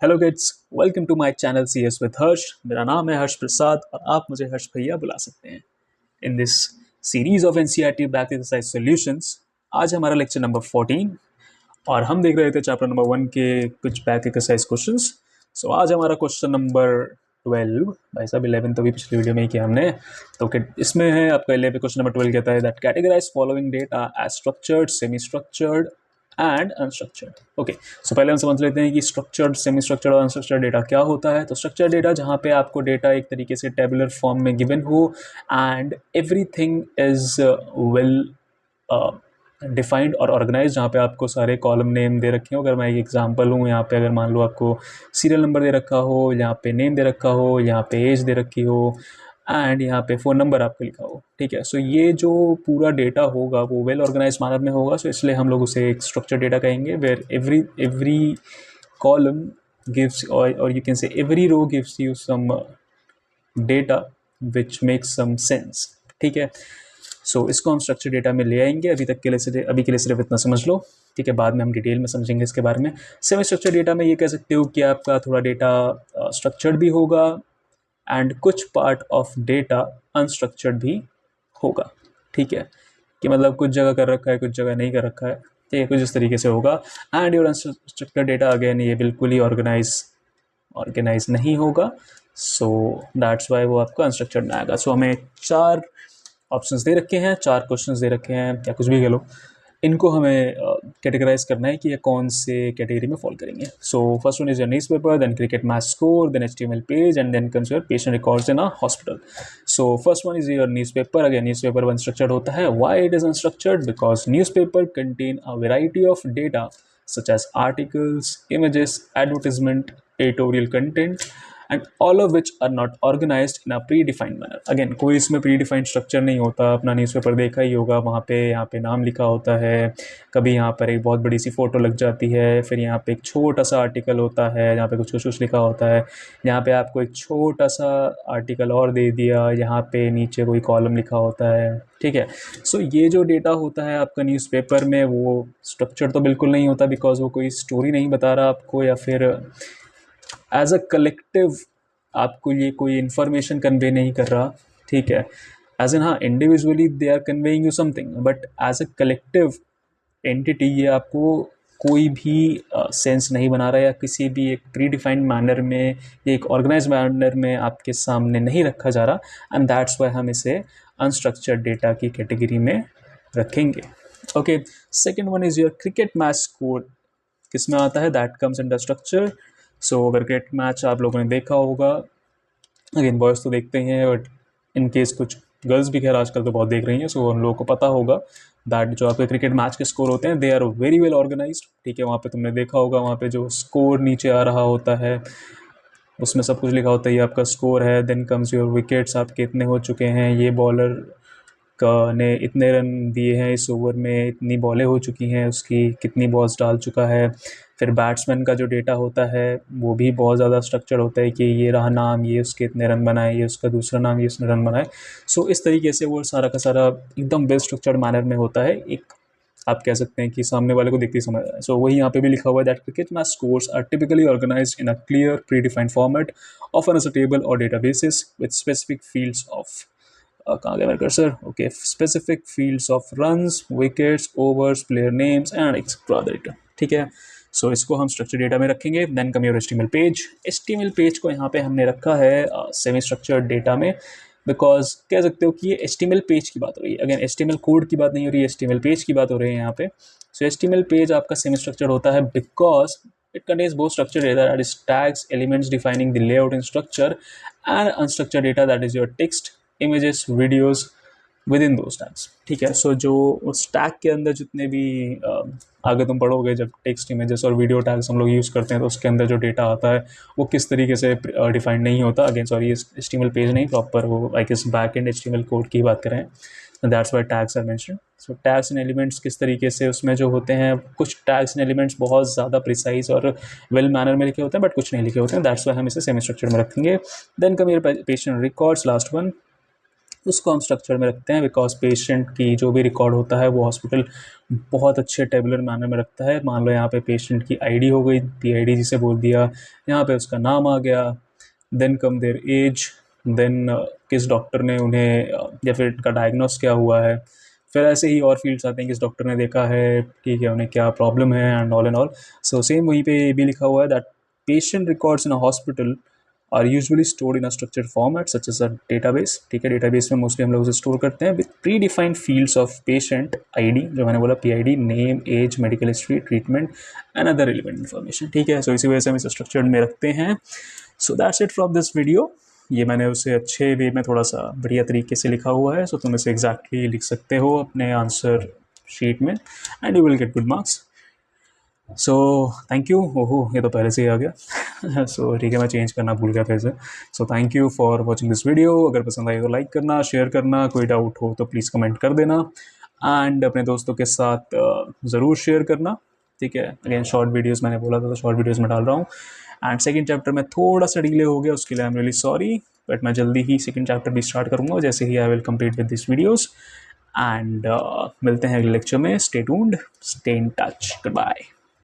Hello kids, welcome to my channel C S with Harsh. मेरा नाम है हर्ष प्रसाद और आप मुझे हर्ष भैया बुला सकते हैं। In this series of NCERT back exercise solutions, आज हमारा लेक्चर नंबर 14 और हम देख रहे थे चैप्टर नंबर 1 के कुछ बैक एक्सरसाइज क्वेश्चंस। सो आज हमारा क्वेश्चन नंबर 12, भाई साहब 11 तो भी पिछली वीडियो में ही किया हमने, तो इसमें है आपका 11 क्वेश्चन नंबर 12 कहता है that categorise following data as structured, semi structured and unstructured. Okay, so पहले हम समझ लेते हैं कि स्ट्रक्चर्ड, सेमी स्ट्रक्चर्ड और अनस्ट्रक्चर्ड डेटा क्या होता है। तो स्ट्रक्चर्ड डेटा जहाँ पे आपको डेटा एक तरीके से टेबुलर फॉर्म में गिवन हो and everything is well defined और ऑर्गेनाइज, जहाँ पे आपको सारे कॉलम नेम दे रखे हो। अगर मैं एक एग्जांपल हूँ, यहाँ पे अगर मान लो आपको सीरियल नंबर दे रखा हो, यहाँ पे नेम दे रखा हो, यहाँ पे एज दे रखी हो एंड यहाँ पे फ़ोन नंबर आपका लिखा हो, ठीक है। सो ये जो पूरा डेटा होगा वो वेल ऑर्गेनाइज मैनर में होगा, सो इसलिए हम लोग उसे एक स्ट्रक्चर डेटा कहेंगे, where every column gives or you can say every row gives you some data which makes some sense, ठीक है। सो इसको हम स्ट्रक्चर डेटा में ले आएंगे। अभी के लिए सिर्फ इतना समझ लो, ठीक है। बाद में हम डिटेल में समझेंगे इसके बारे में। सेमी स्ट्रक्चर डेटा में ये कह सकते हो कि आपका थोड़ा डेटा स्ट्रक्चर्ड भी होगा एंड कुछ पार्ट ऑफ डेटा अनस्ट्रक्चर्ड भी होगा, ठीक है। कि मतलब कुछ जगह कर रखा है, कुछ जगह नहीं कर रखा है, ठीक है, कुछ इस तरीके से होगा। And your unstructured data again ये बिल्कुल ही ऑर्गेनाइज नहीं होगा, सो दैट्स वाई वो आपका अनस्ट्रक्चर्ड में आएगा। सो हमें 4 ऑप्शंस दे रखे हैं, 4 क्वेश्चंस दे रखे हैं, या कुछ भी कह लो, इनको हमें कैटेगराइज करना है कि ये कौन से कैटेगरी में फॉल करेंगे। So first one is your newspaper, then cricket match score, then HTML page and then comes your patient records in a hospital. So first one is your newspaper. Again newspaper unstructured होता है। Why it is unstructured? Because newspaper contain a variety of data such as articles, images, advertisement, editorial content, and all of which are not organized in a predefined manner. Again, कोई इसमें predefined structure नहीं होता। अपना newspaper देखा ही होगा, वहाँ पे यहाँ पे नाम लिखा होता है, कभी यहाँ पर एक बहुत बड़ी सी फ़ोटो लग जाती है, फिर यहाँ पे एक छोटा सा आर्टिकल होता है, यहाँ पे कुछ लिखा होता है, यहाँ पे आपको एक छोटा सा आर्टिकल और दे दिया, यहाँ पे नीचे कोई कॉलम लिखा होता है, ठीक है। सो ये जो डेटा होता है आपका न्यूज़पेपर में, वो स्ट्रक्चर तो बिल्कुल नहीं होता, बिकॉज वो कोई स्टोरी नहीं बता रहा आपको, या फिर एज अ कलेक्टिव आपको ये कोई इन्फॉर्मेशन कन्वे नहीं कर रहा, ठीक है। एज एन, हाँ, individually they are conveying you something, but as a collective entity ये आपको कोई भी सेंस नहीं बना रहा, या किसी भी एक प्री डिफाइंड मैनर में, एक ऑर्गेनाइज मैनर में आपके सामने नहीं रखा जा रहा, एंड दैट्स वाई हम इसे अनस्ट्रक्चर्ड डेटा की कैटेगरी में रखेंगे। Okay, second one is your cricket match score. किस में आता है? That comes under structure. So अगर क्रिकेट मैच आप लोगों ने देखा होगा, अगेन बॉयज़ तो देखते हैं, बट इन केस कुछ गर्ल्स भी खैर आजकल तो बहुत देख रही हैं, सो उन लोगों को पता होगा दैट जो आपके क्रिकेट मैच के स्कोर होते हैं, they are very well organized, ठीक है। वहाँ पे तुमने देखा होगा, वहाँ पे जो स्कोर नीचे आ रहा होता है उसमें सब कुछ लिखा होता है, ये आपका स्कोर है। देन कम्स योर विकेट्स, आपके इतने हो चुके हैं, ये बॉलर का ने इतने रन दिए हैं इस ओवर में, इतनी बॉलें हो चुकी हैं, उसकी कितनी बॉल्स डाल चुका है। फिर बैट्समैन का जो डेटा होता है वो भी बहुत ज़्यादा स्ट्रक्चर होता है कि ये रहा नाम, ये उसके इतने रन बनाए, ये उसका दूसरा नाम, ये उसने रन बनाए। सो इस तरीके से वो सारा का सारा एकदम वेल स्ट्रक्चर्ड मैनर में होता है। एक आप कह सकते हैं कि सामने वाले को देखते ही समझ आए। सो वही यहाँ पे भी लिखा हुआ है that cricket match scores are typically organised in a clear predefined format often as a table और database with specific fields of, कहाँ गया मेरा cursor? Okay, specific fields of runs, wickets, overs, player names and etcetera data, ठीक है। So इसको हम structure data में रखेंगे। Then come your HTML page. HTML page को यहाँ पे हमने रखा है सेमी स्ट्रक्चर्ड डेटा में, बिकॉज कह सकते हो कि ये HTML पेज की बात हो रही है। अगेन HTML कोड की बात नहीं हो रही है, HTML पेज की बात हो रही है यहाँ पे। सो HTML पेज आपका सेमी स्ट्रक्चर्ड होता है because it contains both structured data, that is tags, elements defining the layout and structure, and unstructured data, that is your text, images, videos within those tags, ठीक है। सो जो उस tag के अंदर जितने भी आगे तुम पढ़ोगे, जब टेक्स्ट, इमेजेस और वीडियो टैग्स हम लोग यूज़ करते हैं, तो उसके अंदर जो डेटा आता है वो किस तरीके से डिफाइंड नहीं होता। अगेन सॉरी, HTML पेज नहीं, प्रॉपर वो I guess back end HTML code की बात करें, that's why tags are mentioned. So tags and elements किस तरीके से उसमें जो होते हैं, कुछ टैग्स एंड एलिमेंट्स बहुत ज़्यादा प्रिसाइज और वेल मैनर में लिखे होते हैं, बट कुछ नहीं लिखे होते हैं, दैट्स वाई हम इसे सेमी स्ट्रक्चर में रखेंगे। Then come your patient records, last one. उसको हम स्ट्रक्चर में रखते हैं, बिकॉज पेशेंट की जो भी रिकॉर्ड होता है वो हॉस्पिटल बहुत अच्छे टेबुलर मैनर में रखता है। मान लो यहाँ पे पेशेंट की आईडी हो गई, PID जिसे बोल दिया, यहाँ पे उसका नाम आ गया, then come their age, then किस डॉक्टर ने उन्हें या फिर इनका डायग्नोस क्या हुआ है, फिर ऐसे ही और फील्ड्स आते हैं किस डॉक्टर ने देखा है, ठीक है, उन्हें क्या प्रॉब्लम है एंड ऑल। सो सेम वहीं पे भी लिखा हुआ है that patient records in a hospital are usually stored in a structured format such as a database. ठीक है, डेटाबेस में मोस्टली हम लोग उसे स्टोर करते हैं with predefined fields of patient ID, जो मैंने बोला PID, name, age, medical history, treatment and other relevant information. ठीक है, सो इसी वजह से हम इसे स्ट्रक्चर्ड में रखते हैं। So that's it from this video. ये मैंने उसे अच्छे वे में थोड़ा सा बढ़िया तरीके से लिखा हुआ है, सो तुम इसे एग्जैक्टली लिख सकते हो अपने आंसर शीट में and you will get good marks. So thank you. ओहो, ये तो पहले से ही आ गया। सो ठीक है, मैं चेंज करना भूल गया फिर से। So thank you for watching this video. अगर पसंद आई तो लाइक करना, शेयर करना, कोई डाउट हो तो प्लीज़ कमेंट कर देना एंड अपने दोस्तों के साथ ज़रूर शेयर करना। ठीक है, अगेन शॉर्ट वीडियोज़ मैंने बोला था तो शॉर्ट वीडियोज़ में डाल रहा हूँ। एंड सेकेंड चैप्टर में थोड़ा सा डिले हो गया, उसके लिए I am really sorry, but मैं जल्दी ही सेकेंड चैप्टर भी स्टार्ट करूँगा जैसे ही I will complete with this videos. And मिलते हैं अगले लेक्चर में। Stay tuned, stay in touch, good bye.